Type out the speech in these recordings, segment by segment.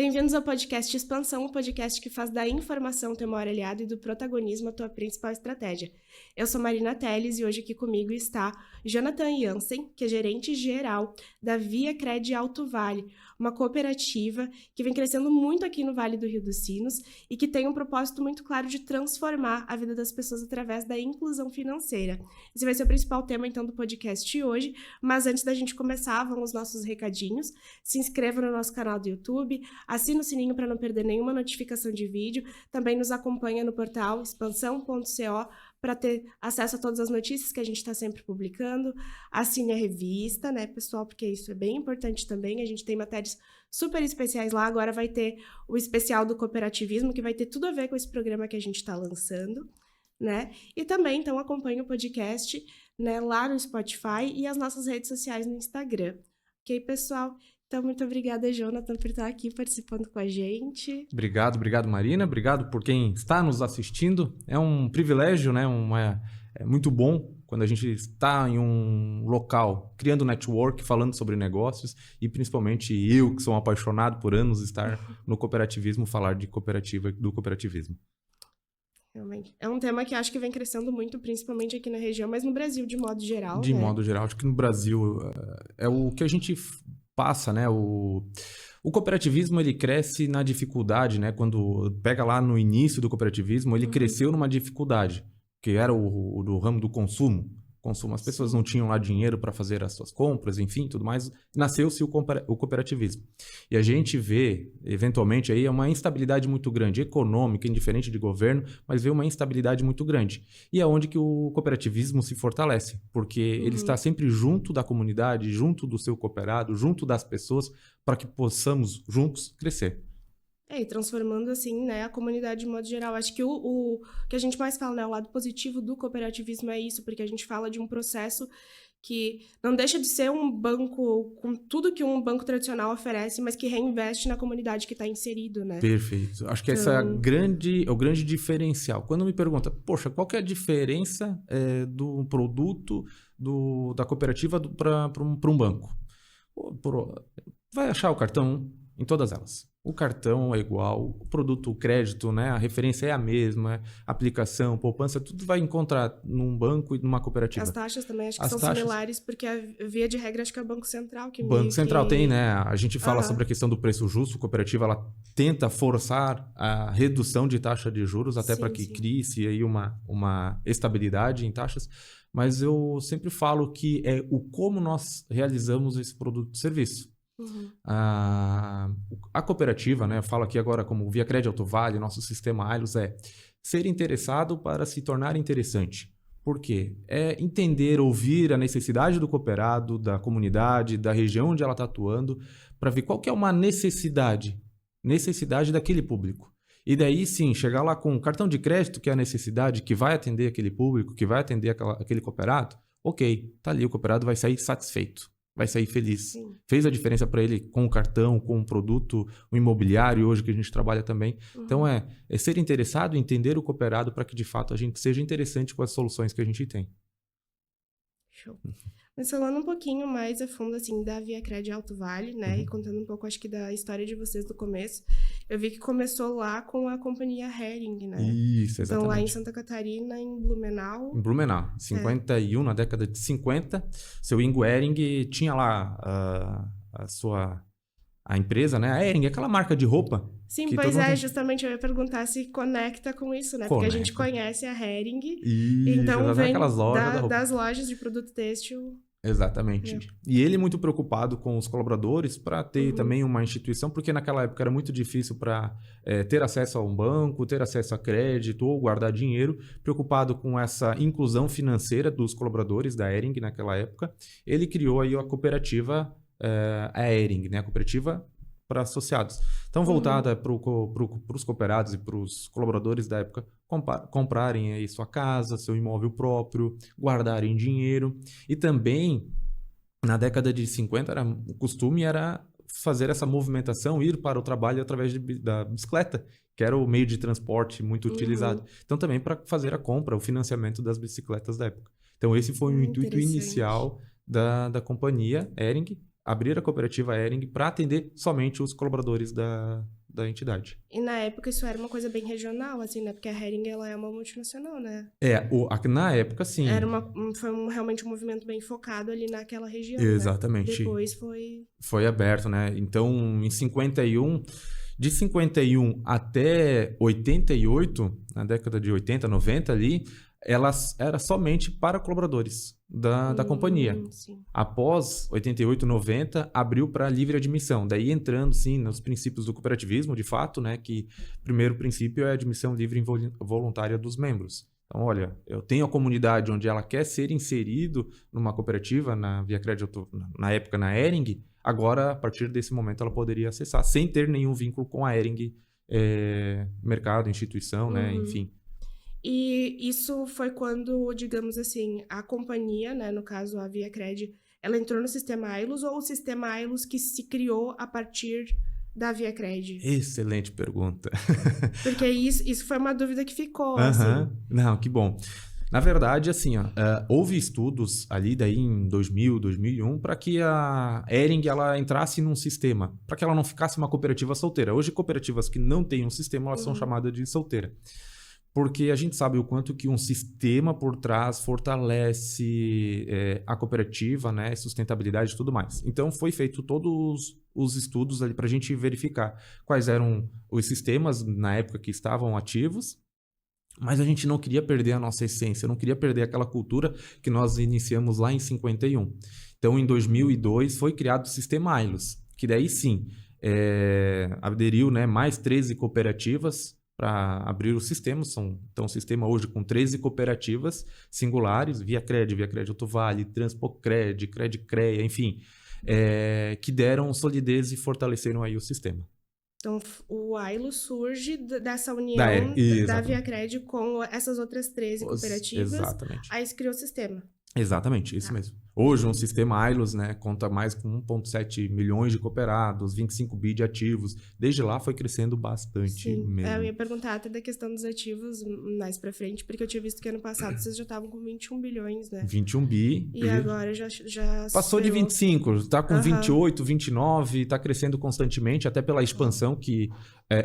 Bem-vindos ao podcast Expansão, um podcast que faz da informação teu maior aliado e do protagonismo a tua principal estratégia. Eu sou Marina Teles e hoje aqui comigo está Jonathan Jansen, que é gerente geral da Via Cred Alto Vale, uma cooperativa que vem crescendo muito aqui no Vale do Rio dos Sinos e que tem um propósito muito claro de transformar a vida das pessoas através da inclusão financeira. Esse vai ser o principal tema, então, do podcast de hoje, mas antes da gente começar, vão os nossos recadinhos. Se inscreva no nosso canal do YouTube, assina o sininho para não perder nenhuma notificação de vídeo, também nos acompanha no portal expansão.co para ter acesso a todas as notícias que a gente está sempre publicando. Assine a revista, né, pessoal, porque isso é bem importante também. A gente tem matérias super especiais lá. Agora vai ter o especial do cooperativismo, que vai ter tudo a ver com esse programa que a gente está lançando, né? E também, então, acompanhe o podcast, né, lá no Spotify e as nossas redes sociais no Instagram. Ok, pessoal? Então, muito obrigada, Jonathan, por estar aqui participando com a gente. Obrigado, Marina. Obrigado por quem está nos assistindo. É um privilégio, né? É muito bom quando a gente está em um local criando network, falando sobre negócios e principalmente eu, que sou um apaixonado por anos, estar no cooperativismo, falar de cooperativa, do cooperativismo. Realmente. É um tema que acho que vem crescendo muito, principalmente aqui na região, mas no Brasil de modo geral. De modo geral, acho que no Brasil é o que a gente passa, né? O cooperativismo, ele cresce na dificuldade, né? Quando pega lá no início do cooperativismo, ele cresceu numa dificuldade, que era o do ramo do consumo. As pessoas não tinham lá dinheiro para fazer as suas compras, enfim, tudo mais. Nasceu-se o cooperativismo. E a gente vê, eventualmente, aí uma instabilidade muito grande, econômica, indiferente de governo, mas vê uma instabilidade muito grande. E é onde que o cooperativismo se fortalece, porque ele está sempre junto da comunidade, junto do seu cooperado, junto das pessoas, para que possamos juntos crescer. E transformando, assim, né, a comunidade de modo geral. Acho que o que a gente mais fala, né, o lado positivo do cooperativismo é isso, porque a gente fala de um processo que não deixa de ser um banco com tudo que um banco tradicional oferece, mas que reinveste na comunidade que está inserido, né? Perfeito. Acho que essa é o grande diferencial. Quando me pergunta, poxa, qual que é a diferença do produto da cooperativa para um banco? Vai achar o cartão em todas elas. O cartão é igual, o produto, o crédito, né? A referência é a mesma, aplicação, poupança, tudo vai encontrar num banco e numa cooperativa. As taxas também acho que são similares, porque a via de regra acho que é o Banco Central que... O Banco Central tem, né? A gente fala sobre a questão do preço justo, a cooperativa ela tenta forçar a redução de taxa de juros, até para que crie-se aí uma estabilidade em taxas, mas eu sempre falo que é o como nós realizamos esse produto e serviço. A cooperativa, né, eu falo aqui agora como Via Cred Alto Vale, nosso sistema Ailos é ser interessado para se tornar interessante. Por quê? É entender, ouvir a necessidade do cooperado, da comunidade, da região onde ela está atuando, para ver qual que é uma necessidade daquele público. E daí sim, chegar lá com um cartão de crédito, que é a necessidade, que vai atender aquele público, que vai atender aquele cooperado, ok, tá ali, o cooperado vai sair satisfeito. Vai sair feliz. Sim. Fez a diferença para ele com o cartão, com o produto, o imobiliário, hoje que a gente trabalha também. Então, é ser interessado, entender o cooperado para que, de fato, a gente seja interessante com as soluções que a gente tem. Show. Mas falando um pouquinho mais a fundo, assim, da Via Cred Alto Vale, né? E contando um pouco, acho que, da história de vocês do começo. Eu vi que começou lá com a companhia Hering, né? Isso, exatamente. Então, lá em Santa Catarina, em Blumenau. Em Blumenau. 51, na década de 50. Seu Ingo Hering tinha lá a empresa, né? A Hering, aquela marca de roupa. Sim, pois é, justamente eu ia perguntar se conecta com isso, né? Porque a gente conhece a Hering. Isso, então vem lojas das lojas de produto têxtil. Exatamente. E ele muito preocupado com os colaboradores para ter também uma instituição, porque naquela época era muito difícil para ter acesso a um banco, ter acesso a crédito ou guardar dinheiro, preocupado com essa inclusão financeira dos colaboradores da Hering naquela época, ele criou aí a cooperativa, a Hering, né? A cooperativa para associados. Então, voltada para os cooperados e para os colaboradores da época comprarem aí sua casa, seu imóvel próprio, guardarem dinheiro. E também, na década de 50, o costume era fazer essa movimentação, ir para o trabalho através da bicicleta, que era o meio de transporte muito utilizado. Então, também para fazer a compra, o financiamento das bicicletas da época. Então, esse foi o intuito inicial da companhia Hering. abrir a cooperativa Hering para atender somente os colaboradores da entidade. E na época isso era uma coisa bem regional, assim, né? Porque a Hering, ela é uma multinacional, né? Na época, sim. Foi realmente um movimento bem focado ali naquela região, Exatamente. Né? Depois foi... Foi aberto, né? Então, em 51... De 51 até 88, na década de 80, 90 ali, ela era somente para colaboradores da companhia. Sim. Após 88, 90, abriu para livre admissão. Daí entrando, sim, nos princípios do cooperativismo, de fato, né? Que o primeiro princípio é a admissão livre e voluntária dos membros. Então, olha, eu tenho a comunidade onde ela quer ser inserido numa cooperativa, na Via Crédito, na época na Hering. Agora, a partir desse momento, ela poderia acessar sem ter nenhum vínculo com a Hering, mercado, instituição, né? Enfim. E isso foi quando, digamos assim, a companhia, né, no caso a ViaCred, ela entrou no sistema Ailos ou o sistema Ailos que se criou a partir da ViaCred? Excelente pergunta. Porque isso foi uma dúvida que ficou, assim. Não, que bom. Na verdade, assim, houve estudos ali daí em 2000, 2001 para que a Hering ela entrasse num sistema, para que ela não ficasse uma cooperativa solteira. Hoje, cooperativas que não têm um sistema, elas são chamadas de solteira. Porque a gente sabe o quanto que um sistema por trás fortalece a cooperativa, né, sustentabilidade e tudo mais. Então, foi feito todos os estudos ali para a gente verificar quais eram os sistemas na época que estavam ativos, mas a gente não queria perder a nossa essência, não queria perder aquela cultura que nós iniciamos lá em 51. Então, em 2002, foi criado o sistema Ailos, que daí sim, aderiu, né, mais 13 cooperativas para abrir o sistema. Então, o sistema hoje com 13 cooperativas singulares, ViaCred, ViaCred Alto Vale, Transpocred, CredCrea, enfim, que deram solidez e fortaleceram aí o sistema. Então, o Ailo surge dessa união da ViaCred com essas outras 13 cooperativas. Exatamente. Aí se criou o sistema. Exatamente, isso mesmo. Hoje, um sistema Ailos, né, conta mais com 1,7 milhões de cooperados, 25 bi de ativos. Desde lá foi crescendo bastante mesmo. Eu ia perguntar até da questão dos ativos mais pra frente, porque eu tinha visto que ano passado vocês já estavam com 21 bilhões, né? 21 bi. E agora já passou de 25, está com 28, 29, está crescendo constantemente, até pela expansão que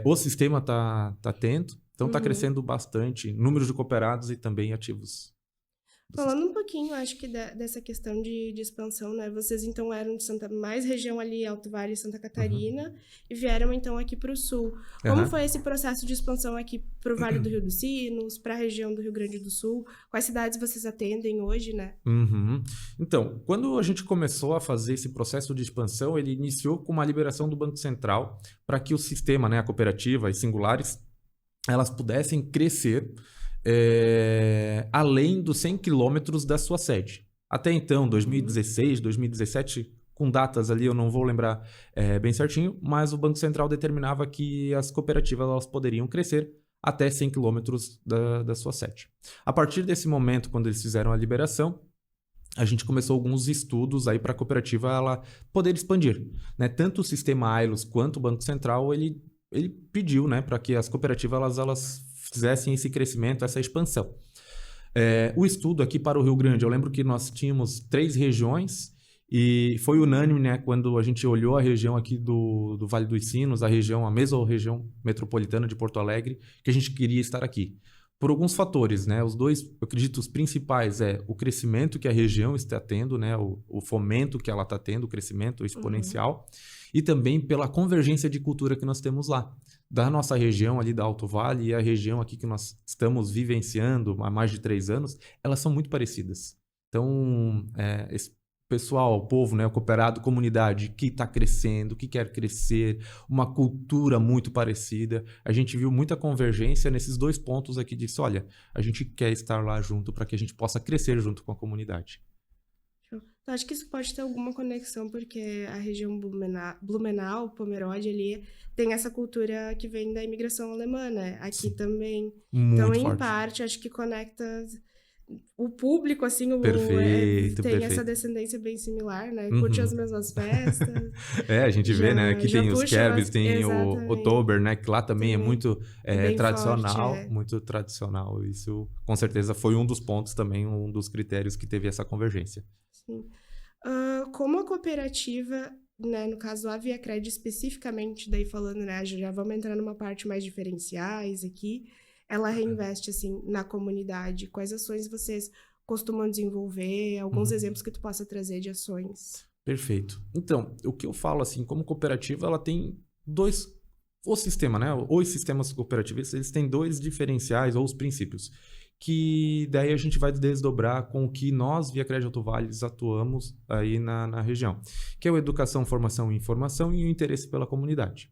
o sistema tá tendo. Então, está crescendo bastante, números de cooperados e também ativos. Falando um pouquinho, acho que dessa questão de expansão, né? Vocês então eram de mais região ali, Alto Vale e Santa Catarina, e vieram então aqui para o sul. Como foi esse processo de expansão aqui para o Vale do Rio dos Sinos, para a região do Rio Grande do Sul? Quais cidades vocês atendem hoje, né? Então, quando a gente começou a fazer esse processo de expansão, ele iniciou com uma liberação do Banco Central para que o sistema, né, a cooperativa e singulares, elas pudessem crescer além dos 100 quilômetros da sua sede. Até então, 2016, 2017, com datas ali eu não vou lembrar bem certinho, mas o Banco Central determinava que as cooperativas elas poderiam crescer até 100 quilômetros da sua sede. A partir desse momento, quando eles fizeram a liberação, a gente começou alguns estudos aí para a cooperativa ela poder expandir, né? Tanto o sistema Ailos quanto o Banco Central, ele pediu, né, para que as cooperativas elas fizessem esse crescimento, essa expansão. O estudo aqui para o Rio Grande, eu lembro que nós tínhamos 3 regiões e foi unânime, né, quando a gente olhou a região aqui do Vale dos Sinos, a mesma região metropolitana de Porto Alegre, que a gente queria estar aqui. Por alguns fatores, né? Os dois, eu acredito, os principais o crescimento que a região está tendo, né? O fomento que ela está tendo, o crescimento exponencial, e também pela convergência de cultura que nós temos lá. Da nossa região ali da Alto Vale e a região aqui que nós estamos vivenciando há mais de 3 anos, elas são muito parecidas. Então, esse pessoal, o povo, né, o cooperado, comunidade que está crescendo, que quer crescer, uma cultura muito parecida. A gente viu muita convergência nesses 2 pontos aqui, disse, olha, a gente quer estar lá junto para que a gente possa crescer junto com a comunidade. Eu acho que isso pode ter alguma conexão, porque a região Blumenau, Pomerode ali, tem essa cultura que vem da imigração alemã, né? Aqui também. Muito então, forte. Em parte, acho que conecta o público, assim, perfeito. Essa descendência bem similar, né? Curte as mesmas festas. A gente vê, né? Aqui tem os Kerbs, tem o Oktober, né? Que lá também é muito tradicional, forte, muito tradicional. Isso, com certeza, foi um dos pontos também, um dos critérios que teve essa convergência. Sim. Como a cooperativa, né, no caso a ViaCred especificamente, daí falando, né, já vamos entrar numa parte mais diferenciais aqui, ela reinveste, assim, na comunidade. Quais ações vocês costumam desenvolver? Alguns Uhum. exemplos que tu possa trazer de ações? Perfeito. Então, o que eu falo assim, como cooperativa, ela tem dois, o sistema, né? Os sistemas cooperativistas, eles têm dois diferenciais ou os princípios, que daí a gente vai desdobrar com o que nós, via Crédito Alto Vales, atuamos aí na região, que é o educação, formação e informação e o interesse pela comunidade.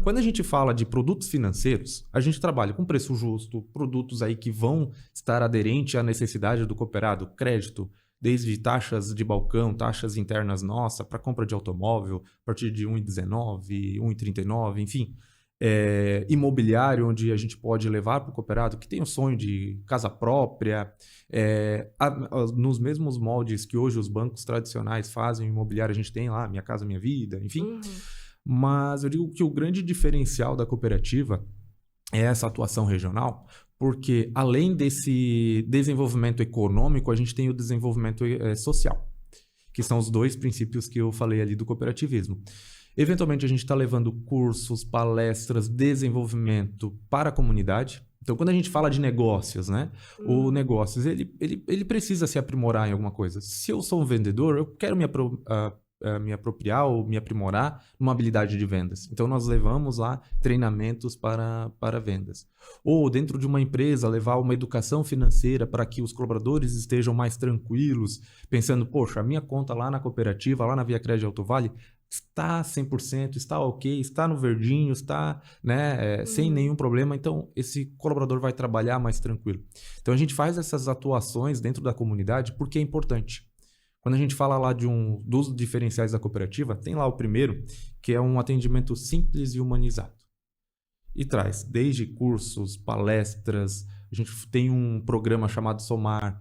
Quando a gente fala de produtos financeiros, a gente trabalha com preço justo, produtos aí que vão estar aderentes à necessidade do cooperado, crédito, desde taxas de balcão, taxas internas nossa, para compra de automóvel, a partir de 1,19, 1,39, enfim. Imobiliário, onde a gente pode levar para o cooperado que tem o sonho de casa própria, nos mesmos moldes que hoje os bancos tradicionais fazem, imobiliário a gente tem lá, Minha Casa Minha Vida, enfim. Mas eu digo que o grande diferencial da cooperativa é essa atuação regional, porque além desse desenvolvimento econômico, a gente tem o desenvolvimento social, que são os dois princípios que eu falei ali do cooperativismo. Eventualmente, a gente está levando cursos, palestras, desenvolvimento para a comunidade. Então, quando a gente fala de negócios, né? O negócios, ele precisa se aprimorar em alguma coisa. Se eu sou um vendedor, eu quero me apropriar ou me aprimorar numa habilidade de vendas. Então, nós levamos lá treinamentos para vendas. Ou, dentro de uma empresa, levar uma educação financeira para que os colaboradores estejam mais tranquilos, pensando, poxa, a minha conta lá na cooperativa, lá na ViaCred Alto Vale, está 100%, está ok, está no verdinho, está, né, sem nenhum problema. Então, esse colaborador vai trabalhar mais tranquilo. Então, a gente faz essas atuações dentro da comunidade porque é importante. Quando a gente fala lá dos diferenciais da cooperativa, tem lá o primeiro, que é um atendimento simples e humanizado. E traz desde cursos, palestras, a gente tem um programa chamado Somar,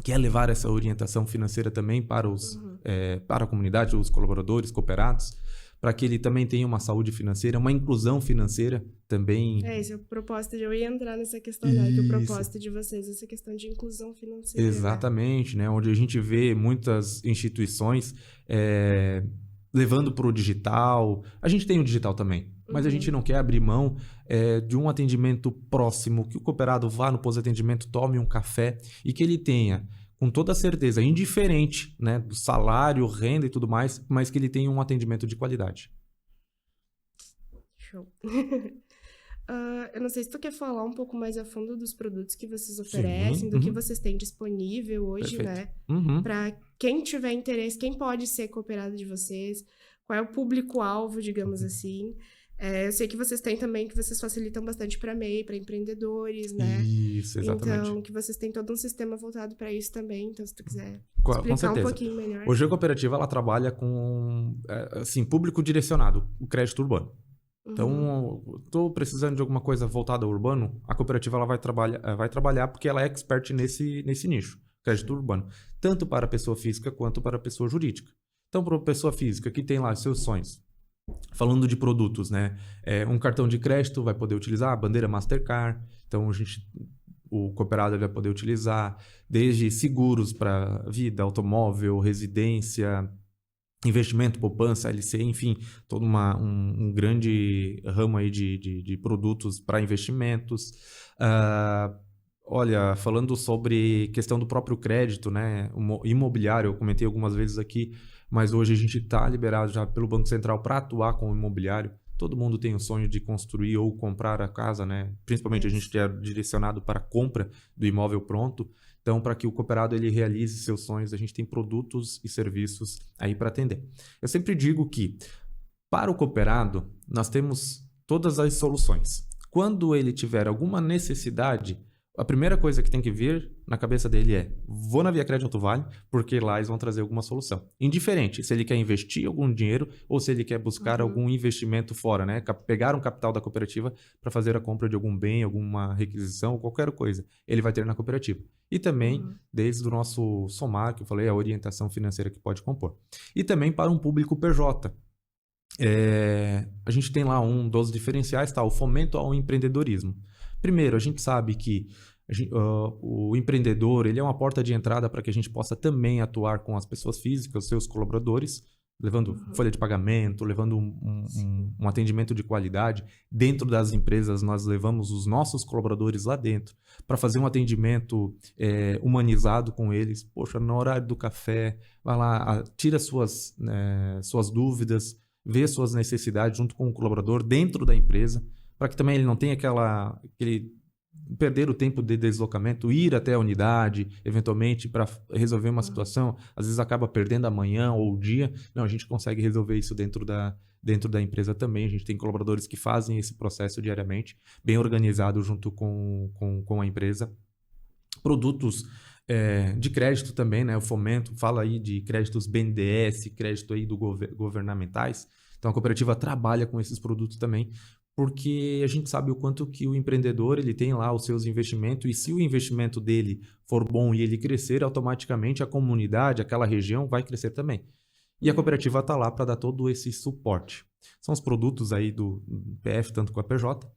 que é levar essa orientação financeira também para a comunidade, os colaboradores, cooperados, para que ele também tenha uma saúde financeira, uma inclusão financeira também. Esse é o propósito, eu ia entrar nessa questão, né? Que o propósito de vocês é essa questão de inclusão financeira. Exatamente, né? Onde a gente vê muitas instituições levando para o digital. A gente tem o digital também, mas a gente não quer abrir mão de um atendimento próximo, que o cooperado vá no pós-atendimento, tome um café e que ele tenha, com toda certeza, indiferente, né, do salário, renda e tudo mais, mas que ele tenha um atendimento de qualidade. Show. Eu não sei se tu quer falar um pouco mais a fundo dos produtos que vocês oferecem, do que vocês têm disponível hoje, Perfeito. né? Para quem tiver interesse, quem pode ser cooperado de vocês, qual é o público-alvo, digamos assim. Eu sei que vocês têm também, que vocês facilitam bastante para MEI, para empreendedores, né? Isso, exatamente. Então, que vocês têm todo um sistema voltado para isso também. Então, se tu quiser Com explicar certeza. um pouquinho melhor. Hoje a cooperativa ela trabalha com assim, público direcionado, o crédito urbano. Então, estou precisando de alguma coisa voltada ao urbano, a cooperativa ela vai trabalhar porque ela é expert nesse nicho, crédito urbano, tanto para a pessoa física quanto para a pessoa jurídica. Então, para a pessoa física que tem lá os seus sonhos, falando de produtos, né? Um cartão de crédito vai poder utilizar a bandeira Mastercard. Então, o cooperado vai poder utilizar desde seguros para vida, automóvel, residência, investimento, poupança, LC, enfim, todo um grande ramo aí de produtos para investimentos. Olha, falando sobre questão do próprio crédito, né? Imobiliário, eu comentei algumas vezes aqui, mas hoje a gente está liberado já pelo Banco Central para atuar com o imobiliário. Todo mundo tem o sonho de construir ou comprar a casa, né? Principalmente a gente é direcionado para a compra do imóvel pronto. Então, para que o cooperado ele realize seus sonhos, a gente tem produtos e serviços aí para atender. Eu sempre digo que, para o cooperado, nós temos todas as soluções. Quando ele tiver alguma necessidade, a primeira coisa que tem que vir na cabeça dele é: vou na ViaCred Alto Vale, porque lá eles vão trazer alguma solução. Indiferente se ele quer investir algum dinheiro ou se ele quer buscar algum investimento fora, né? Pegar um capital da cooperativa para fazer a compra de algum bem, alguma requisição, qualquer coisa. Ele vai ter na cooperativa. E também, desde o nosso Somar, que eu falei, a orientação financeira que pode compor. E também para um público PJ. A gente tem lá um dos diferenciais, tá? O fomento ao empreendedorismo. Primeiro, a gente sabe que O empreendedor, ele é uma porta de entrada para que a gente possa também atuar com as pessoas físicas, seus colaboradores, levando folha de pagamento, levando um atendimento de qualidade. Dentro das empresas, nós levamos os nossos colaboradores lá dentro para fazer um atendimento humanizado com eles. Poxa, no horário do café, vai lá, tira suas dúvidas, vê suas necessidades junto com o colaborador dentro da empresa, para que também ele não tenha aquele perder o tempo de deslocamento, ir até a unidade, eventualmente, para resolver uma situação, às vezes acaba perdendo a manhã ou o dia. Não, a gente consegue resolver isso dentro da empresa também. A gente tem colaboradores que fazem esse processo diariamente, bem organizado junto com a empresa. Produtos de crédito também, né? O Fomento fala aí de créditos BNDES, crédito aí governamentais. Então, a cooperativa trabalha com esses produtos também, porque a gente sabe o quanto que o empreendedor ele tem lá os seus investimentos, e se o investimento dele for bom e ele crescer, automaticamente a comunidade, aquela região vai crescer também. E a cooperativa está lá para dar todo esse suporte. São os produtos aí do PF, tanto com a PJ.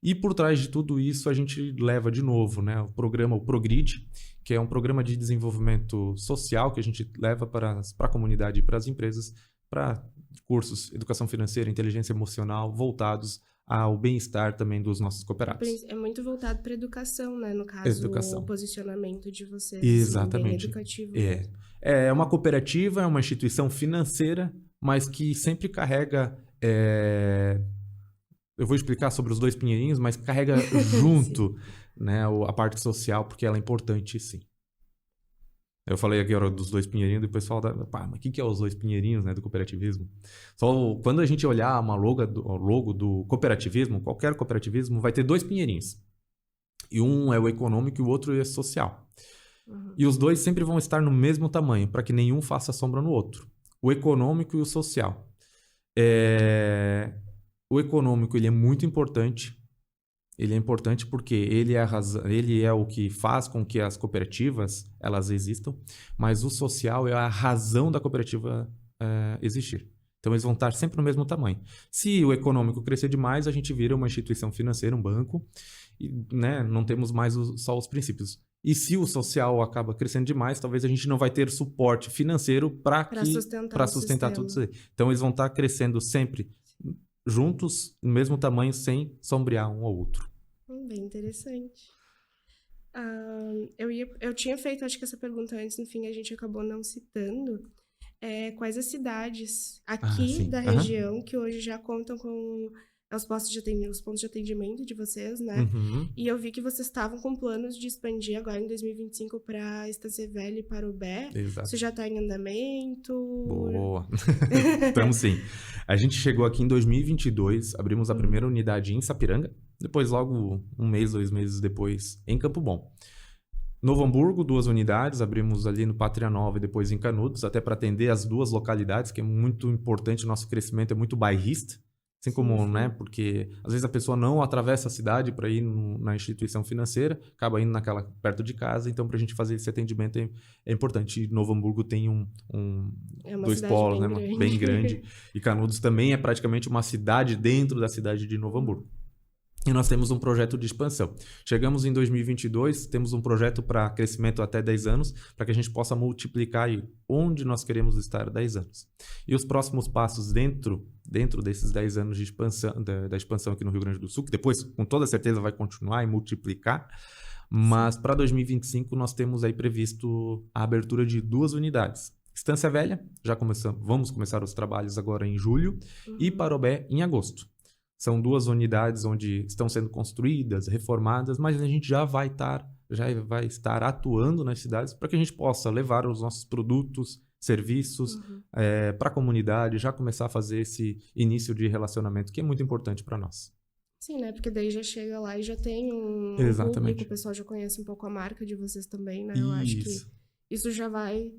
E por trás de tudo isso, a gente leva de novo, né, o Progrid, que é um programa de desenvolvimento social que a gente leva para a comunidade e para as empresas, para cursos, educação financeira, inteligência emocional, voltados ao bem-estar também dos nossos cooperados. É muito voltado para a educação, né? No caso, o posicionamento de vocês. Exatamente. Assim, bem educativo. É uma cooperativa, é uma instituição financeira, mas que sempre carrega... Eu vou explicar sobre os 2 pinheirinhos, mas carrega junto né, a parte social, porque ela é importante, sim. Eu falei aqui dos 2 pinheirinhos, e o pessoal mas o que é os 2 pinheirinhos, né, do cooperativismo? Só quando a gente olhar uma logo do cooperativismo, qualquer cooperativismo vai ter 2 pinheirinhos. E um é o econômico e o outro é social. E os 2 sempre vão estar no mesmo tamanho, para que nenhum faça sombra no outro. O econômico e o social. O econômico ele é muito importante. Ele é importante porque ele é o que faz com que as cooperativas elas existam, mas o social é a razão da cooperativa existir. Então, eles vão estar sempre no mesmo tamanho. Se o econômico crescer demais, a gente vira uma instituição financeira, um banco, e né, não temos mais só os princípios. E se o social acaba crescendo demais, talvez a gente não vai ter suporte financeiro para sustentar tudo isso aí. Então, eles vão estar crescendo sempre juntos, no mesmo tamanho, sem sombrear um ao outro. Bem interessante. Eu tinha feito, acho que essa pergunta antes, no fim a gente acabou não citando. Quais as cidades aqui da região que hoje já contam com os pontos de atendimento de vocês, né? E eu vi que vocês estavam com planos de expandir agora em 2025 para Estância Velha e Parobé. Exato. Isso já está em andamento? Boa! Estamos sim. A gente chegou aqui em 2022, abrimos a primeira unidade em Sapiranga, depois logo 1 mês, 2 meses depois em Campo Bom. Novo Hamburgo, 2 unidades, abrimos ali no Pátria Nova e depois em Canudos, até para atender as 2 localidades, que é muito importante, o nosso crescimento é muito bairrista. Assim como, né, porque às vezes a pessoa não atravessa a cidade para ir na instituição financeira, acaba indo naquela perto de casa, então para a gente fazer esse atendimento é importante. E Novo Hamburgo tem 2 polos, né, bem grande, e Canudos também é praticamente uma cidade dentro da cidade de Novo Hamburgo. E nós temos um projeto de expansão. Chegamos em 2022, temos um projeto para crescimento até 10 anos, para que a gente possa multiplicar onde nós queremos estar 10 anos. E os próximos passos dentro desses 10 anos de expansão, da expansão aqui no Rio Grande do Sul, que depois, com toda certeza, vai continuar e multiplicar, mas para 2025 nós temos aí previsto a abertura de 2 unidades. Estância Velha, vamos começar os trabalhos agora em julho, e Parobé em agosto. São 2 unidades onde estão sendo construídas, reformadas, mas a gente já vai estar atuando nas cidades para que a gente possa levar os nossos produtos, serviços para a comunidade, já começar a fazer esse início de relacionamento, que é muito importante para nós. Sim, né? Porque daí já chega lá e já tem um público, o pessoal já conhece um pouco a marca de vocês também, né? Eu acho que isso já vai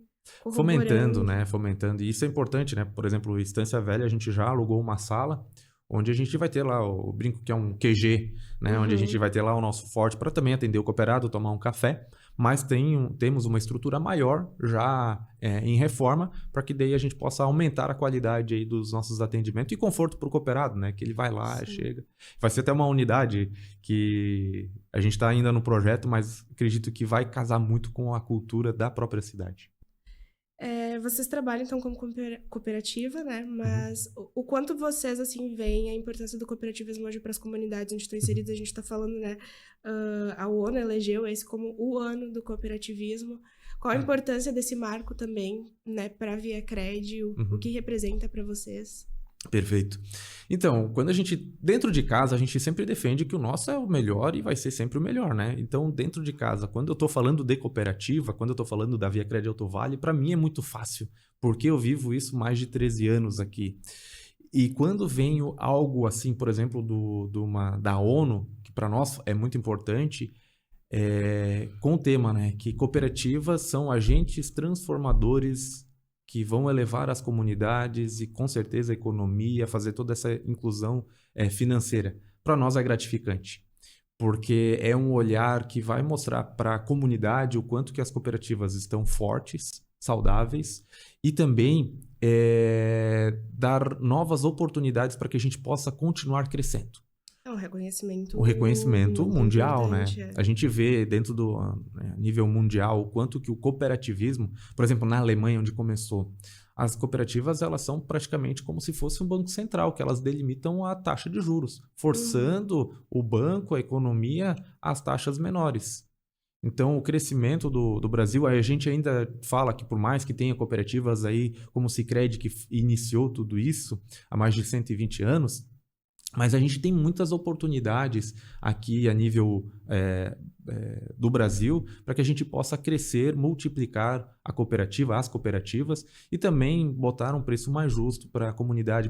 fomentando, né? Fomentando. E isso é importante, né? Por exemplo, Estância Velha, a gente já alugou uma sala onde a gente vai ter lá o brinco que é um QG, né? Onde a gente vai ter lá o nosso forte para também atender o cooperado, tomar um café. mas temos uma estrutura maior já em reforma, para que daí a gente possa aumentar a qualidade aí dos nossos atendimentos e conforto para o cooperado, né? Que ele vai lá, Sim. chega. Vai ser até uma unidade que a gente está ainda no projeto, mas acredito que vai casar muito com a cultura da própria cidade. Vocês trabalham, então, como cooperativa, né? Uhum. Mas o quanto vocês, assim, veem a importância do cooperativismo hoje para as comunidades onde estão inseridas? A gente está falando, né? A ONU elegeu esse como o ano do cooperativismo. Qual a importância desse marco também, né? Para a ViaCred, o que representa para vocês? Perfeito. Então, quando a gente, dentro de casa, a gente sempre defende que o nosso é o melhor e vai ser sempre o melhor, né? Então, dentro de casa, quando eu estou falando de cooperativa, quando eu estou falando da ViaCred Alto Vale, para mim é muito fácil, porque eu vivo isso mais de 13 anos aqui. E quando vem algo assim, por exemplo, da ONU, que para nós é muito importante, com o tema, né? Que cooperativas são agentes transformadores que vão elevar as comunidades e, com certeza, a economia, fazer toda essa inclusão financeira. Para nós é gratificante, porque é um olhar que vai mostrar para a comunidade o quanto que as cooperativas estão fortes, saudáveis, e também dar novas oportunidades para que a gente possa continuar crescendo. É um reconhecimento... O reconhecimento muito mundial, né? importante, A gente vê dentro do nível mundial o quanto que o cooperativismo, por exemplo, na Alemanha, onde começou, as cooperativas, elas são praticamente como se fosse um banco central, que elas delimitam a taxa de juros, forçando o banco, a economia, às taxas menores. Então, o crescimento do Brasil, a gente ainda fala que por mais que tenha cooperativas aí, como o Sicredi, que iniciou tudo isso há mais de 120 anos, mas a gente tem muitas oportunidades aqui a nível do Brasil para que a gente possa crescer, multiplicar a cooperativa, as cooperativas e também botar um preço mais justo para a comunidade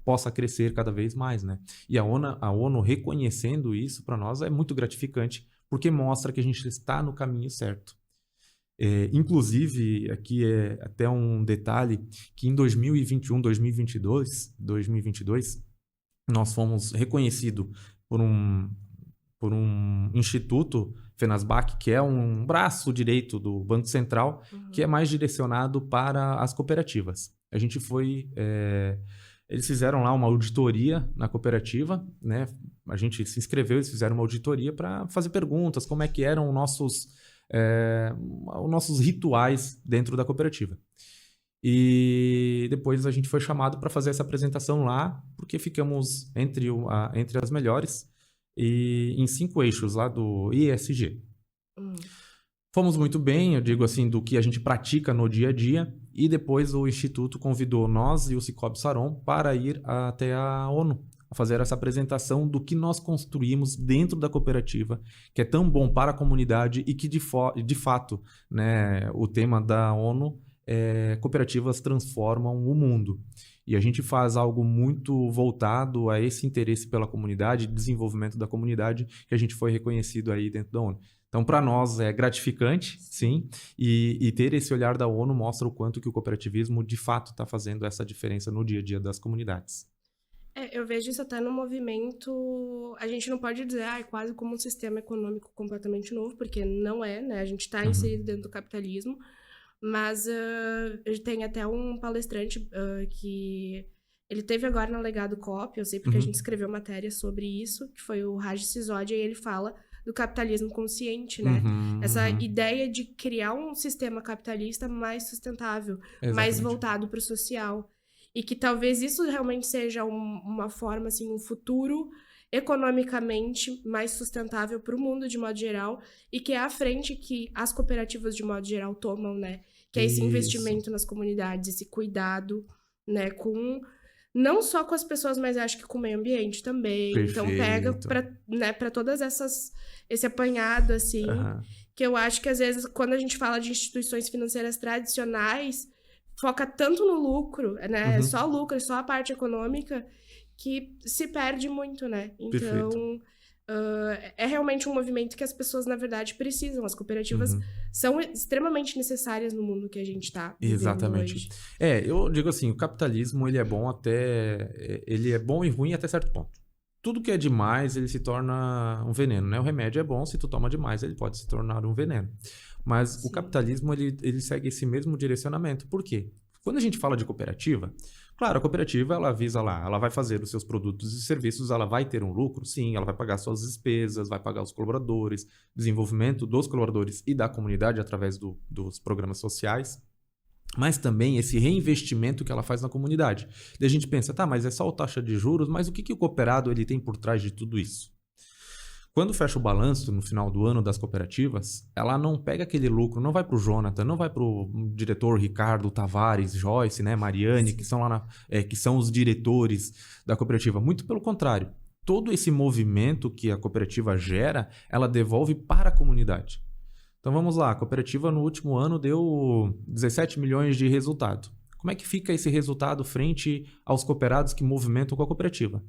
possa crescer cada vez mais, né? E a ONU reconhecendo isso para nós é muito gratificante porque mostra que a gente está no caminho certo. Inclusive, aqui é até um detalhe que em 2021, 2022, nós fomos reconhecidos por um instituto, Fenasbac, que é um braço direito do Banco Central, que é mais direcionado para as cooperativas. A gente foi... eles fizeram lá uma auditoria na cooperativa, né? A gente se inscreveu, eles fizeram uma auditoria para fazer perguntas, como é que eram os nossos rituais dentro da cooperativa. E depois a gente foi chamado para fazer essa apresentação lá, porque ficamos entre as melhores e em 5 eixos lá do ESG. Fomos muito bem, eu digo assim, do que a gente pratica no dia a dia, e depois o Instituto convidou nós e o Cicobi Saron para ir até a ONU, a fazer essa apresentação do que nós construímos dentro da cooperativa, que é tão bom para a comunidade e que de fato, né, o tema da ONU cooperativas transformam o mundo. E a gente faz algo muito voltado a esse interesse pela comunidade, desenvolvimento da comunidade, que a gente foi reconhecido aí dentro da ONU. Então, para nós é gratificante, sim, e ter esse olhar da ONU mostra o quanto que o cooperativismo de fato está fazendo essa diferença no dia a dia das comunidades. Eu vejo isso até no movimento... A gente não pode dizer, quase como um sistema econômico completamente novo, porque não é, né? A gente está inserido dentro do capitalismo, mas tem até um palestrante que ele teve agora no Legado COP, eu sei porque a gente escreveu matéria sobre isso, que foi o Raj Sisodia, e ele fala do capitalismo consciente, né? Essa ideia de criar um sistema capitalista mais sustentável, mais voltado para o social. E que talvez isso realmente seja uma forma, assim, um futuro economicamente mais sustentável para o mundo de modo geral, e que é a frente que as cooperativas de modo geral tomam, né? Que é esse investimento nas comunidades, esse cuidado, né? Não só com as pessoas, mas acho que com o meio ambiente também. Perfeito. Então pega para todas esse apanhado, assim, que eu acho que às vezes quando a gente fala de instituições financeiras tradicionais, foca tanto no lucro, né? Só lucro, só a parte econômica, que se perde muito, né? Então, é realmente um movimento que as pessoas, na verdade, precisam. As cooperativas são extremamente necessárias no mundo que a gente está vivendo hoje. Eu digo assim, o capitalismo, ele é bom e ruim até certo ponto. tudo que é demais, ele se torna um veneno, né? O remédio é bom, se tu toma demais, ele pode se tornar um veneno. Mas o Sim. capitalismo, ele segue esse mesmo direcionamento. Por quê? Quando a gente fala de cooperativa, claro, a cooperativa, ela visa lá, ela vai fazer os seus produtos e serviços, ela vai ter um lucro, sim, ela vai pagar suas despesas, vai pagar os colaboradores, desenvolvimento dos colaboradores e da comunidade através dos programas sociais, mas também esse reinvestimento que ela faz na comunidade. Daí a gente pensa, tá, mas é só a taxa de juros, mas o que o cooperado ele tem por trás de tudo isso? Quando fecha o balanço no final do ano das cooperativas, ela não pega aquele lucro, não vai para o Jonathan, não vai para o diretor Ricardo Tavares, Joyce, né, Mariane, que são lá que são os diretores da cooperativa. Muito pelo contrário, todo esse movimento que a cooperativa gera, ela devolve para a comunidade. Então vamos lá, a cooperativa no último ano deu 17 milhões de resultado. Como é que fica esse resultado frente aos cooperados que movimentam com a cooperativa?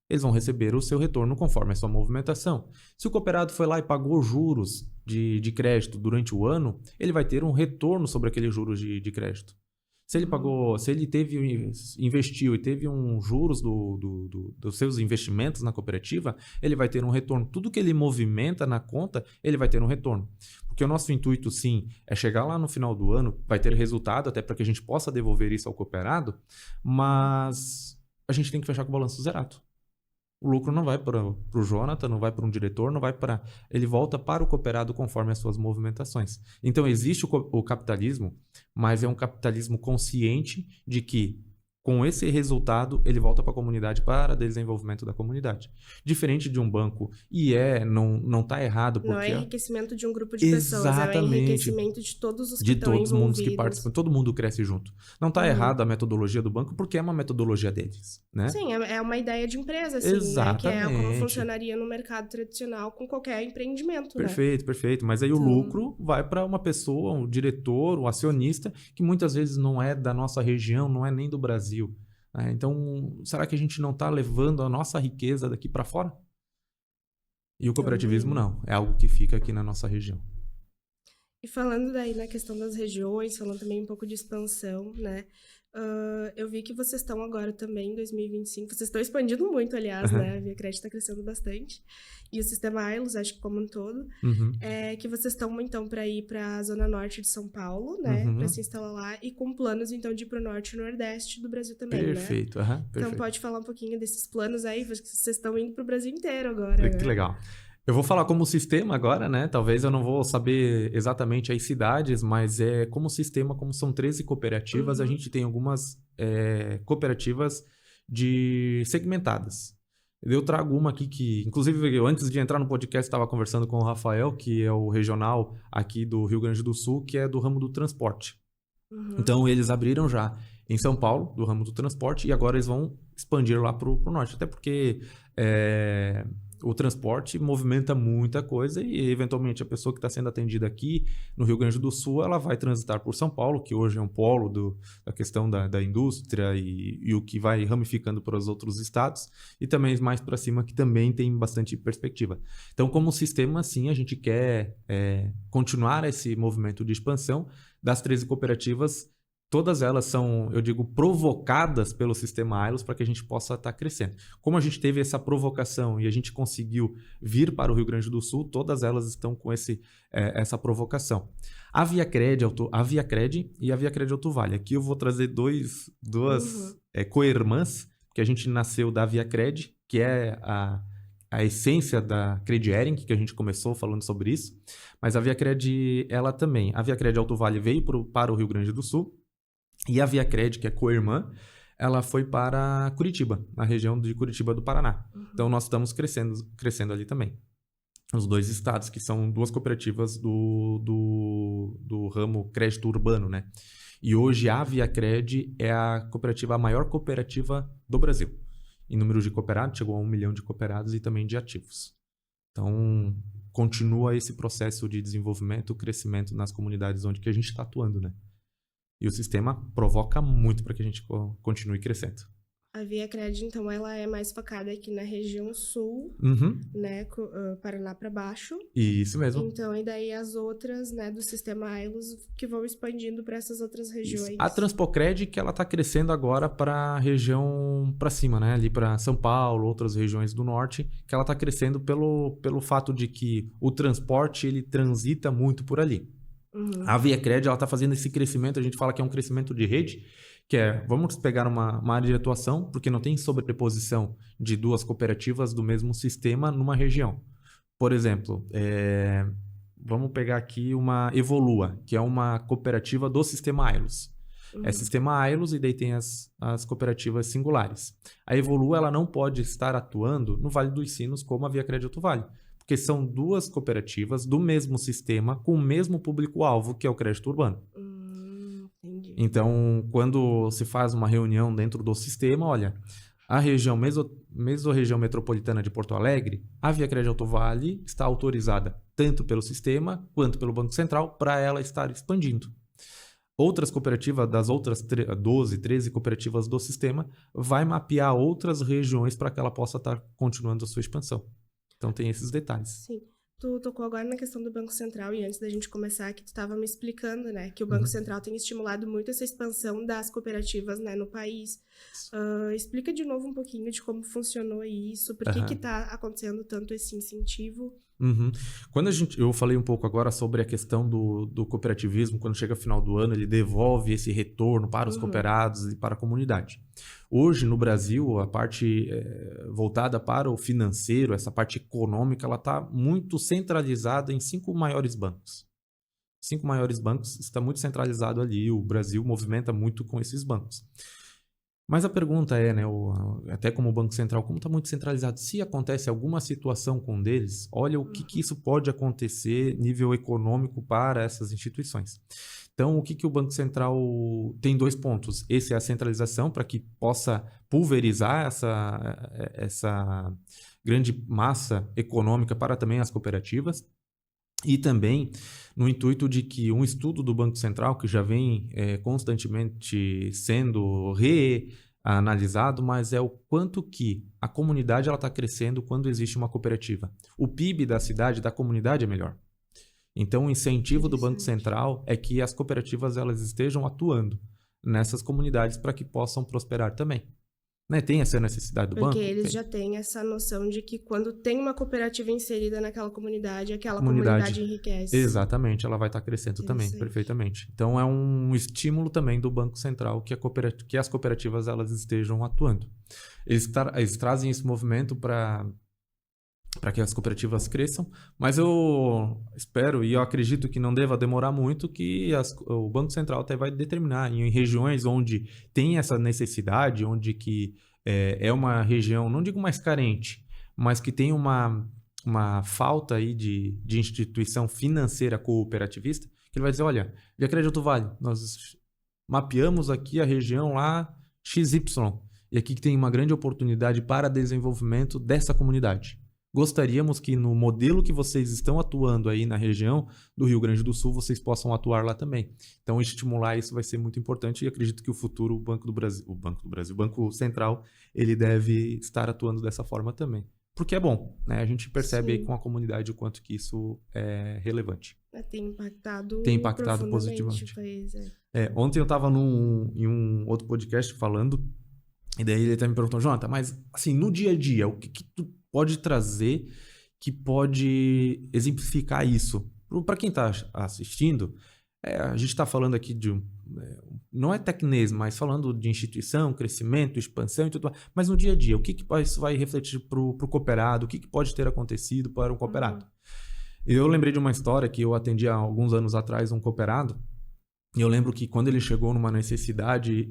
Eles vão receber o seu retorno conforme a sua movimentação. Se o cooperado foi lá e pagou juros de crédito durante o ano, ele vai ter um retorno sobre aqueles juros de crédito. Se ele pagou, se ele investiu e teve um juros dos seus investimentos na cooperativa, ele vai ter um retorno. Tudo que ele movimenta na conta, ele vai ter um retorno. Porque o nosso intuito, sim, é chegar lá no final do ano, vai ter resultado, até para que a gente possa devolver isso ao cooperado, mas a gente tem que fechar com o balanço zerado. O lucro não vai para o Jonathan, não vai para um diretor, não vai para... Ele volta para o cooperado conforme as suas movimentações. Então, existe o capitalismo, mas é um capitalismo consciente de que, com esse resultado, ele volta para a comunidade, para desenvolvimento da comunidade. Diferente de um banco. E não está errado, porque... Não é enriquecimento de um grupo de pessoas, é o enriquecimento de todos os que estão envolvidos. De todos os mundos que participam. Todo mundo cresce junto. Não está errado a metodologia do banco, porque é uma metodologia deles, né? Sim, é uma ideia de empresa, assim, exatamente. Né? Que é como funcionaria no mercado tradicional com qualquer empreendimento, perfeito, né? Perfeito. Mas aí o lucro vai para uma pessoa, um diretor, um acionista, que muitas vezes não é da nossa região, não é nem do Brasil. Então, será que a gente não está levando a nossa riqueza daqui para fora? E o cooperativismo não, é algo que fica aqui na nossa região. E falando daí na questão das regiões, falando também um pouco de expansão, né? Eu vi que vocês estão agora também em 2025, vocês estão expandindo muito, aliás, né? A Via Crédito está crescendo bastante. E o sistema Ailos, acho que como um todo, que vocês estão, então, para ir para a zona norte de São Paulo, né? Para se instalar lá e com planos, então, de ir para o norte e nordeste do Brasil também, perfeito, né? Perfeito. Então, pode falar um pouquinho desses planos aí, vocês estão indo para o Brasil inteiro agora, Que legal. Eu vou falar como sistema agora, né? Talvez eu não vou saber exatamente as cidades, mas como sistema, como são 13 cooperativas, a gente tem algumas cooperativas segmentadas. Eu trago uma aqui que, inclusive, eu, antes de entrar no podcast, estava conversando com o Rafael, que é o regional aqui do Rio Grande do Sul, que é do ramo do transporte. Então, eles abriram já em São Paulo, do ramo do transporte, e agora eles vão expandir lá para o norte. Até porque o transporte movimenta muita coisa e, eventualmente, a pessoa que está sendo atendida aqui no Rio Grande do Sul, ela vai transitar por São Paulo, que hoje é um polo da questão da indústria e o que vai ramificando para os outros estados, e também mais para cima, que também tem bastante perspectiva. Então, como sistema, sim, a gente quer continuar esse movimento de expansão das 13 cooperativas. Todas elas são, eu digo, provocadas pelo sistema Ailos para que a gente possa estar crescendo. Como a gente teve essa provocação e a gente conseguiu vir para o Rio Grande do Sul, todas elas estão com essa provocação. A Via Cred e a Via Cred Alto Vale. Aqui eu vou trazer duas co-irmãs, que a gente nasceu da Via Cred, que é a essência da Crediering, que a gente começou falando sobre isso. Mas a Via Cred, ela também. A Via Cred Alto Vale veio para o Rio Grande do Sul. E a Via Cred, que é co-irmã, ela foi para Curitiba, na região de Curitiba do Paraná. Então, nós estamos crescendo ali também. Os dois estados, que são duas cooperativas do ramo crédito urbano, né? E hoje a Via Cred é a maior cooperativa do Brasil. Em número de cooperados, chegou a 1 milhão de cooperados e também de ativos. Então, continua esse processo de desenvolvimento, crescimento nas comunidades onde que a gente está atuando, né? E o sistema provoca muito para que a gente continue crescendo. A ViaCred, então, ela é mais focada aqui na região sul, Uhum. né, Paraná para baixo. Isso mesmo. Então, e daí as outras, né, do sistema Ailos que vão expandindo para essas outras regiões. A Transpocred que ela está crescendo agora para a região para cima, né? Ali para São Paulo, outras regiões do norte, que ela está crescendo pelo fato de que o transporte ele transita muito por ali. Uhum. A ViaCred ela está fazendo esse crescimento, a gente fala que é um crescimento de rede, que é, vamos pegar uma área de atuação, porque não tem sobreposição de duas cooperativas do mesmo sistema numa região. Por exemplo, vamos pegar aqui uma Evolua, que é uma cooperativa do sistema Ailos. Uhum. É sistema Ailos e daí tem as cooperativas singulares. A Evolua ela não pode estar atuando no Vale dos Sinos como a ViaCred Alto Vale, porque são duas cooperativas do mesmo sistema com o mesmo público-alvo, que é o crédito urbano. Entendi. Então, quando se faz uma reunião dentro do sistema, olha, a região mesorregião metropolitana de Porto Alegre, a ViaCred Alto Vale está autorizada tanto pelo sistema quanto pelo Banco Central para ela estar expandindo. Outras cooperativas, das outras 12, 13 cooperativas do sistema, vai mapear outras regiões para que ela possa estar continuando a sua expansão. Então tem esses detalhes. Sim. Tu tocou agora na questão do Banco Central e antes da gente começar aqui, tu estava me explicando, né, que o Banco Central tem estimulado muito essa expansão das cooperativas, né, no país. Explica de novo um pouquinho de como funcionou isso, por que está acontecendo tanto esse incentivo. Quando eu falei um pouco agora sobre a questão do cooperativismo, quando chega o final do ano, ele devolve esse retorno para os cooperados e para a comunidade. Hoje, no Brasil, a parte voltada para o financeiro, essa parte econômica, ela está muito centralizada em 5 maiores bancos. 5 maiores bancos, está muito centralizado ali, o Brasil movimenta muito com esses bancos. Mas a pergunta é, né, até como o Banco Central, como está muito centralizado, se acontece alguma situação com um deles, olha o que isso pode acontecer nível econômico para essas instituições. Então, o que o Banco Central tem 2 pontos. Esse é a centralização para que possa pulverizar essa grande massa econômica para também as cooperativas. E também no intuito de que um estudo do Banco Central, que já vem constantemente sendo reanalisado, mas é o quanto que a comunidade está crescendo quando existe uma cooperativa. O PIB da cidade, da comunidade é melhor. Então, o incentivo do Banco Central é que as cooperativas elas estejam atuando nessas comunidades para que possam prosperar também. Né? Tem essa necessidade do banco? Porque eles já têm essa noção de que quando tem uma cooperativa inserida naquela comunidade, aquela comunidade enriquece. Exatamente, ela vai estar crescendo também, perfeitamente. Então, é um estímulo também do Banco Central que as cooperativas elas estejam atuando. Eles trazem esse movimento para que as cooperativas cresçam, mas eu espero e eu acredito que não deva demorar muito que o Banco Central até vai determinar em regiões onde tem essa necessidade, onde que é uma região, não digo mais carente, mas que tem uma falta aí de instituição financeira cooperativista, que ele vai dizer, olha, ViaCred Alto Vale, nós mapeamos aqui a região lá XY, e aqui tem uma grande oportunidade para desenvolvimento dessa comunidade. Gostaríamos que no modelo que vocês estão atuando aí na região do Rio Grande do Sul, vocês possam atuar lá também. Então, estimular isso vai ser muito importante e acredito que o futuro, o Banco Central, ele deve estar atuando dessa forma também. Porque é bom, né? A gente percebe aí com a comunidade o quanto que isso é relevante. Tem impactado positivamente. O país, ontem eu estava em um outro podcast falando, e daí ele até me perguntou, Jonathan, mas assim, no dia a dia, o que tu pode trazer que pode exemplificar isso? Para quem está assistindo, a gente está falando aqui de não é tecnês, mas falando de instituição, crescimento, expansão e tudo mais. Mas no dia a dia, o que isso vai refletir para o cooperado? O que pode ter acontecido para um cooperado? Eu lembrei de uma história que eu atendi há alguns anos atrás um cooperado, e eu lembro que quando ele chegou numa necessidade...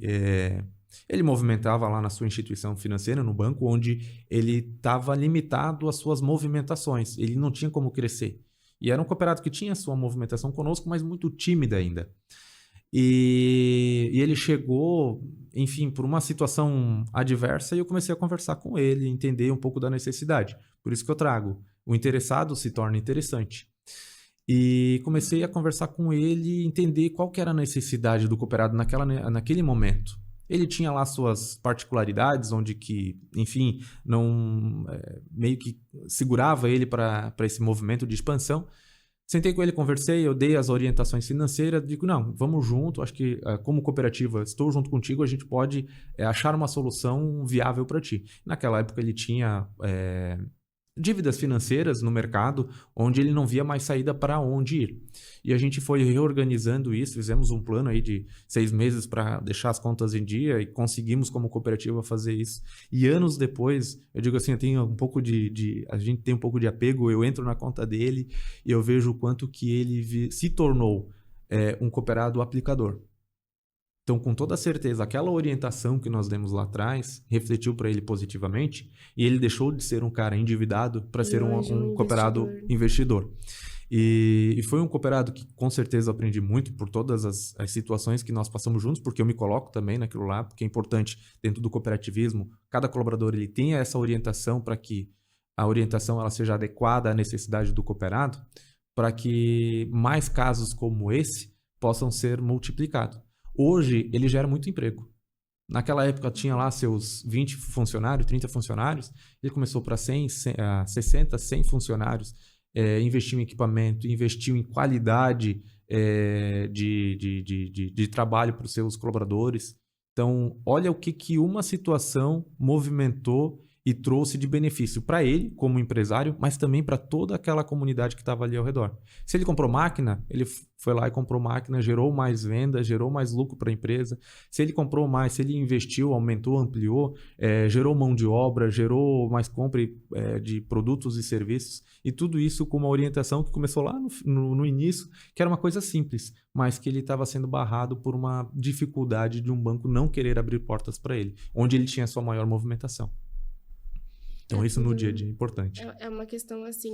Ele movimentava lá na sua instituição financeira, no banco, onde ele estava limitado às suas movimentações. Ele não tinha como crescer. E era um cooperado que tinha sua movimentação conosco, mas muito tímida ainda. E ele chegou, enfim, por uma situação adversa e eu comecei a conversar com ele, entender um pouco da necessidade. Por isso que eu trago. O interessado se torna interessante. E comecei a conversar com ele e entender qual que era a necessidade do cooperado naquele momento. Ele tinha lá suas particularidades, onde que, enfim, não meio que segurava ele para esse movimento de expansão. Sentei com ele, conversei, eu dei as orientações financeiras, digo, não, vamos junto, acho que como cooperativa, estou junto contigo, a gente pode achar uma solução viável para ti. Naquela época ele tinha dívidas financeiras no mercado, onde ele não via mais saída para onde ir. E a gente foi reorganizando isso, fizemos um plano aí de 6 meses para deixar as contas em dia e conseguimos como cooperativa fazer isso. E anos depois, eu digo assim, eu tenho um pouco a gente tem um pouco de apego, eu entro na conta dele e eu vejo o quanto que ele se tornou um cooperado aplicador. Então, com toda certeza, aquela orientação que nós demos lá atrás refletiu para ele positivamente e ele deixou de ser um cara endividado para ser um cooperado investidor. E foi um cooperado que, com certeza, eu aprendi muito por todas as situações que nós passamos juntos, porque eu me coloco também naquilo lá, porque é importante, dentro do cooperativismo, cada colaborador ele tenha essa orientação para que a orientação ela seja adequada à necessidade do cooperado, para que mais casos como esse possam ser multiplicados. Hoje, ele gera muito emprego. Naquela época, tinha lá seus 20 funcionários, 30 funcionários. Ele começou para 60, 100 funcionários. Investiu em equipamento, investiu em qualidade de trabalho para os seus colaboradores. Então, olha o que uma situação movimentou e trouxe de benefício para ele, como empresário, mas também para toda aquela comunidade que estava ali ao redor. Se ele comprou máquina, ele foi lá e comprou máquina, gerou mais venda, gerou mais lucro para a empresa. Se ele comprou mais, se ele investiu, aumentou, ampliou, gerou mão de obra, gerou mais compra de produtos e serviços. E tudo isso com uma orientação que começou lá no início, que era uma coisa simples, mas que ele estava sendo barrado por uma dificuldade de um banco não querer abrir portas para ele, onde ele tinha a sua maior movimentação. Então, isso no dia a dia é importante. É uma questão, assim,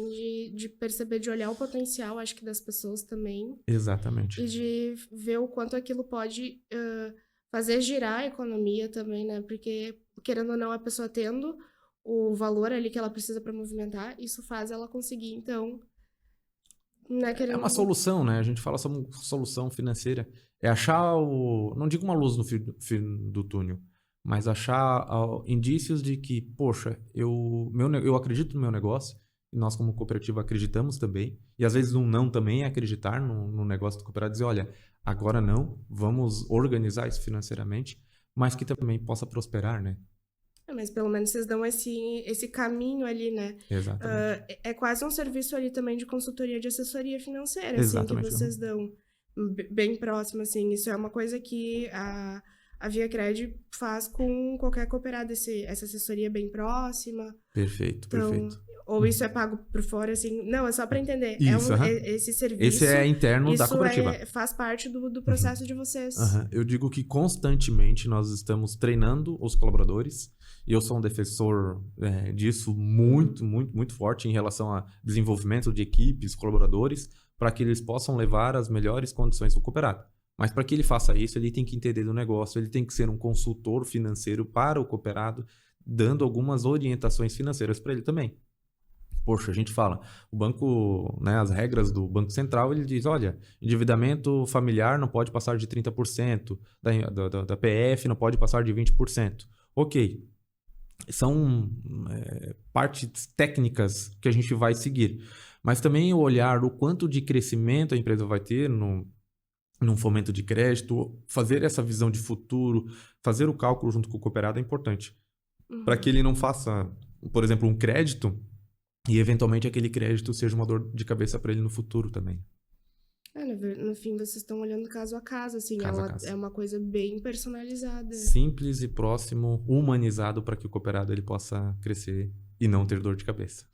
de perceber, de olhar o potencial, acho que das pessoas também. Exatamente. E de ver o quanto aquilo pode fazer girar a economia também, né? Porque, querendo ou não, a pessoa tendo o valor ali que ela precisa para movimentar, isso faz ela conseguir, então... Né, É uma solução, né? A gente fala sobre solução financeira. É achar não digo uma luz no fim do túnel, mas achar indícios de que, poxa, eu acredito no meu negócio, e nós como cooperativa acreditamos também, e às vezes um não também é acreditar no negócio do cooperado, dizer, olha, agora não, vamos organizar isso financeiramente, mas que também possa prosperar, né? Mas pelo menos vocês dão esse caminho ali, né? Exatamente. É quase um serviço ali também de consultoria, de assessoria financeira, Exatamente. Assim, que vocês dão bem próximo, assim. Isso é uma coisa que a ViaCred faz com qualquer cooperado, essa assessoria bem próxima. Perfeito, então, perfeito. Ou isso é pago por fora, assim... Não, é só para entender. Isso, esse serviço... Esse é interno da cooperativa. Faz parte do processo de vocês. Eu digo que constantemente nós estamos treinando os colaboradores, e eu sou um defensor disso muito, muito, muito forte em relação a desenvolvimento de equipes, colaboradores, para que eles possam levar as melhores condições do cooperado. Mas para que ele faça isso, ele tem que entender do negócio, ele tem que ser um consultor financeiro para o cooperado, dando algumas orientações financeiras para ele também. Poxa, a gente fala, o banco, né, as regras do Banco Central, ele diz, olha, endividamento familiar não pode passar de 30%, da PF não pode passar de 20%. Ok, são partes técnicas que a gente vai seguir. Mas também olhar o quanto de crescimento a empresa vai ter num fomento de crédito, fazer essa visão de futuro, fazer o cálculo junto com o cooperado é importante. Para que ele não faça, por exemplo, um crédito e eventualmente aquele crédito seja uma dor de cabeça para ele no futuro também. No fim, vocês estão olhando caso a caso, assim, é uma coisa bem personalizada. Simples e próximo, humanizado para que o cooperado ele possa crescer e não ter dor de cabeça.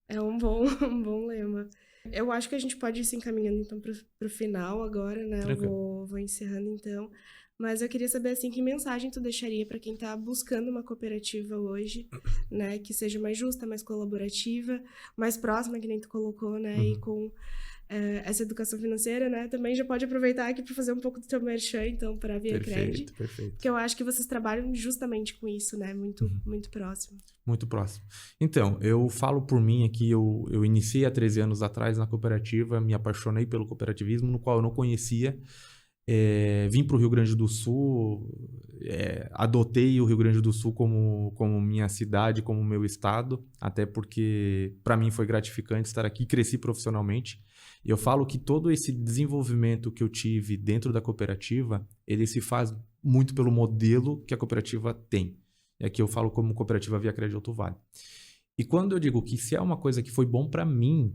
É um bom lema. Eu acho que a gente pode ir se encaminhando, então, pro final agora, né? Tranquilo. Eu vou encerrando, então. Mas eu queria saber, assim, que mensagem tu deixaria para quem tá buscando uma cooperativa hoje, né? Que seja mais justa, mais colaborativa, mais próxima, que nem tu colocou, né? E com essa educação financeira, né? Também já pode aproveitar aqui para fazer um pouco do teu merchan, então, para a ViaCred. Perfeito. Porque eu acho que vocês trabalham justamente com isso, né? Muito próximo. Muito próximo. Então, eu falo por mim aqui, eu iniciei há 13 anos atrás na cooperativa, me apaixonei pelo cooperativismo, no qual eu não conhecia. Vim para o Rio Grande do Sul, adotei o Rio Grande do Sul como minha cidade, como meu estado, até porque para mim foi gratificante estar aqui, cresci profissionalmente. E eu falo que todo esse desenvolvimento que eu tive dentro da cooperativa, ele se faz muito pelo modelo que a cooperativa tem. E aqui eu falo como cooperativa ViaCred Alto Vale. E quando eu digo que se é uma coisa que foi bom para mim,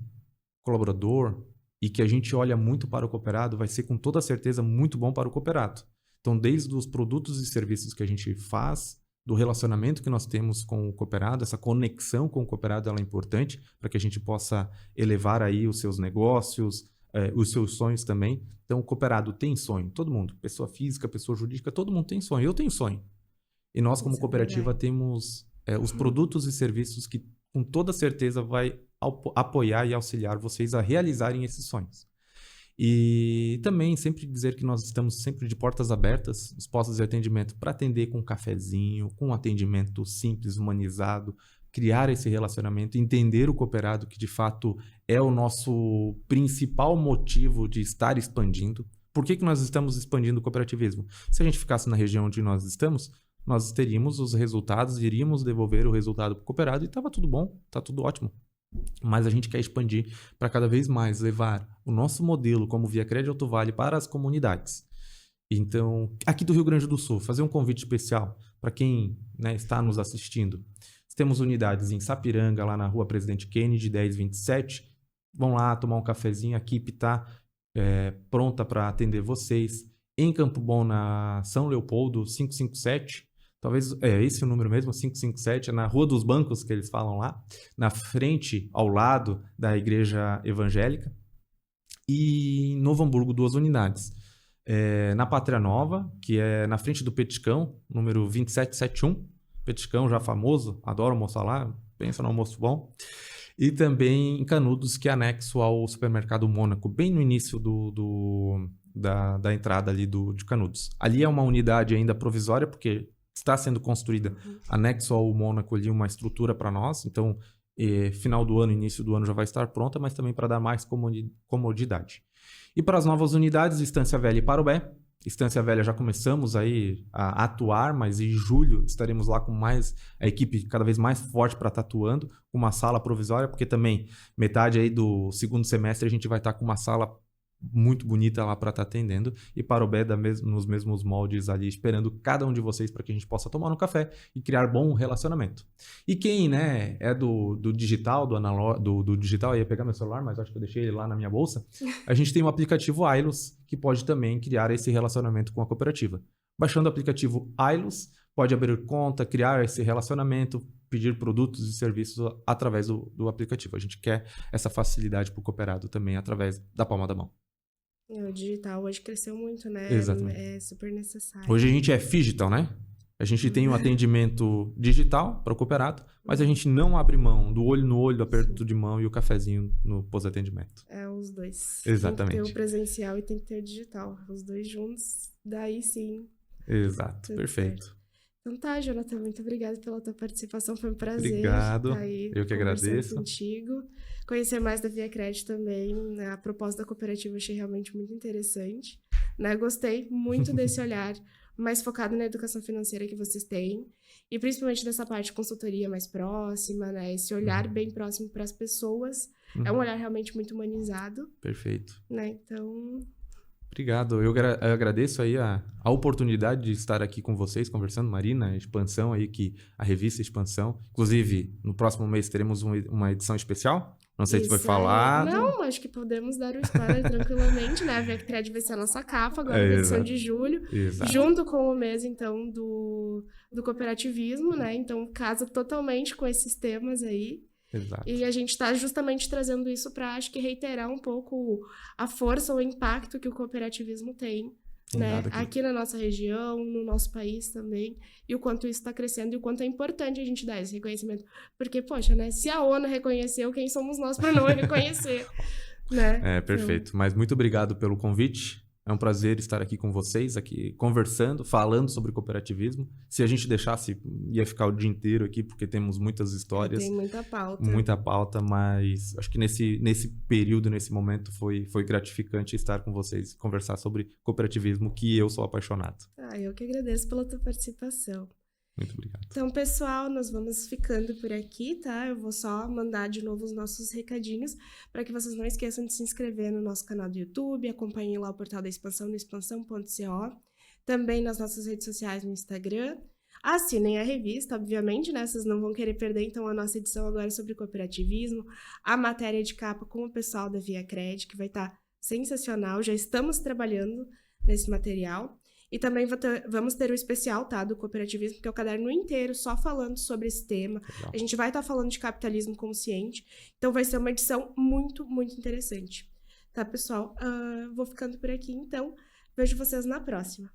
colaborador, e que a gente olha muito para o cooperado, vai ser com toda certeza muito bom para o cooperado. Então, desde os produtos e serviços que a gente faz, do relacionamento que nós temos com o cooperado, essa conexão com o cooperado ela é importante para que a gente possa elevar aí os seus negócios, os seus sonhos também. Então, o cooperado tem sonho, todo mundo, pessoa física, pessoa jurídica, todo mundo tem sonho. Eu tenho sonho. E nós, como cooperativa, temos os produtos e serviços que, com toda certeza, vai apoiar e auxiliar vocês a realizarem esses sonhos. E também sempre dizer que nós estamos sempre de portas abertas, os postos de atendimento, para atender com um cafezinho, com um atendimento simples, humanizado, criar esse relacionamento, entender o cooperado, que de fato é o nosso principal motivo de estar expandindo. Por que nós estamos expandindo o cooperativismo? Se a gente ficasse na região onde nós estamos, nós teríamos os resultados, iríamos devolver o resultado para o cooperado e estava tudo bom, está tudo ótimo. Mas a gente quer expandir para cada vez mais levar o nosso modelo como ViaCred Alto Vale para as comunidades. Então, aqui do Rio Grande do Sul, fazer um convite especial para quem, né, está nos assistindo. Temos unidades em Sapiranga, lá na Rua Presidente Kennedy, 1027. Vão lá tomar um cafezinho, a equipe está pronta para atender vocês. Em Campo Bom, na São Leopoldo, 557. Talvez esse é o número mesmo, 557, é na Rua dos Bancos, que eles falam lá, na frente, ao lado da Igreja Evangélica. E em Novo Hamburgo, 2 unidades. Na Pátria Nova, que é na frente do Peticão, número 2771. Peticão já famoso, adoro almoçar lá, pensa no almoço bom. E também em Canudos, que é anexo ao supermercado Mônaco, bem no início da entrada ali de Canudos. Ali é uma unidade ainda provisória, porque está sendo construída anexo ao Mônaco ali uma estrutura para nós, então final do ano, início do ano já vai estar pronta, mas também para dar mais comodidade. E para as novas unidades, Estância Velha e Parobé. Estância Velha já começamos aí a atuar, mas em julho estaremos lá com a equipe cada vez mais forte para estar atuando, com uma sala provisória, porque também metade aí do segundo semestre a gente vai estar com uma sala muito bonita lá para estar atendendo, e Parobé nos mesmos moldes ali, esperando cada um de vocês para que a gente possa tomar um café e criar bom relacionamento. E quem, né, é do digital, do digital, eu ia pegar meu celular, mas acho que eu deixei ele lá na minha bolsa, a gente tem o aplicativo Ailos, que pode também criar esse relacionamento com a cooperativa. Baixando o aplicativo Ailos, pode abrir conta, criar esse relacionamento, pedir produtos e serviços através do aplicativo. A gente quer essa facilidade para o cooperado também através da palma da mão. O digital hoje cresceu muito, né? Exatamente. É super necessário. Hoje a gente é phygital, né? A gente tem um atendimento digital para o cooperado, mas a gente não abre mão do olho no olho, do aperto de mão e o cafezinho no pós-atendimento. Os dois. Exatamente. Tem que ter o presencial e tem que ter o digital. Os dois juntos, daí sim. Exato, perfeito. Certo. Então tá, Jonathan, muito obrigada pela tua participação, foi um prazer. Obrigado, estar aí eu que agradeço. Contigo. Conhecer mais da ViaCred também, né? A proposta da cooperativa eu achei realmente muito interessante, né? Gostei muito desse olhar mais focado na educação financeira que vocês têm, e principalmente dessa parte de consultoria mais próxima, né? Esse olhar bem próximo para as pessoas, é um olhar realmente muito humanizado. Perfeito. Né? Então... Obrigado, eu agradeço aí a oportunidade de estar aqui com vocês, conversando, Marina, Expansão aí, a revista Expansão. Inclusive, no próximo mês teremos uma edição especial. Não sei se foi falado. Não, acho que podemos dar o spoiler tranquilamente, né? A ViaCred vai ser a nossa capa agora na edição de julho. Exato. Junto com o mês, então, do cooperativismo, né? Então, casa totalmente com esses temas aí. Exato. E a gente está justamente trazendo isso para, acho que, reiterar um pouco a força ou o impacto que o cooperativismo tem, né? Aqui na nossa região, no nosso país também, e o quanto isso está crescendo e o quanto é importante a gente dar esse reconhecimento. Porque, poxa, né? Se a ONU reconheceu, quem somos nós para não reconhecer? Né? Perfeito. Mas muito obrigado pelo convite. É um prazer estar aqui com vocês, aqui conversando, falando sobre cooperativismo. Se a gente deixasse, ia ficar o dia inteiro aqui, porque temos muitas histórias. Tem muita pauta. Muita pauta, mas acho que nesse período, nesse momento, foi gratificante estar com vocês, conversar sobre cooperativismo, que eu sou apaixonado. Eu que agradeço pela tua participação. Muito obrigado. Então, pessoal, nós vamos ficando por aqui, tá? Eu vou só mandar de novo os nossos recadinhos para que vocês não esqueçam de se inscrever no nosso canal do YouTube, acompanhem lá o portal da Expansão no expansão.co, também nas nossas redes sociais no Instagram. Assinem a revista, obviamente, né? Vocês não vão querer perder, então, a nossa edição agora sobre cooperativismo, a matéria de capa com o pessoal da Via Cred, que vai estar sensacional, já estamos trabalhando nesse material. E também vamos ter o especial, tá, do cooperativismo, que é o caderno inteiro só falando sobre esse tema. Legal. A gente vai estar falando de capitalismo consciente, então vai ser uma edição muito, muito interessante. Tá, pessoal? Vou ficando por aqui, então. Vejo vocês na próxima.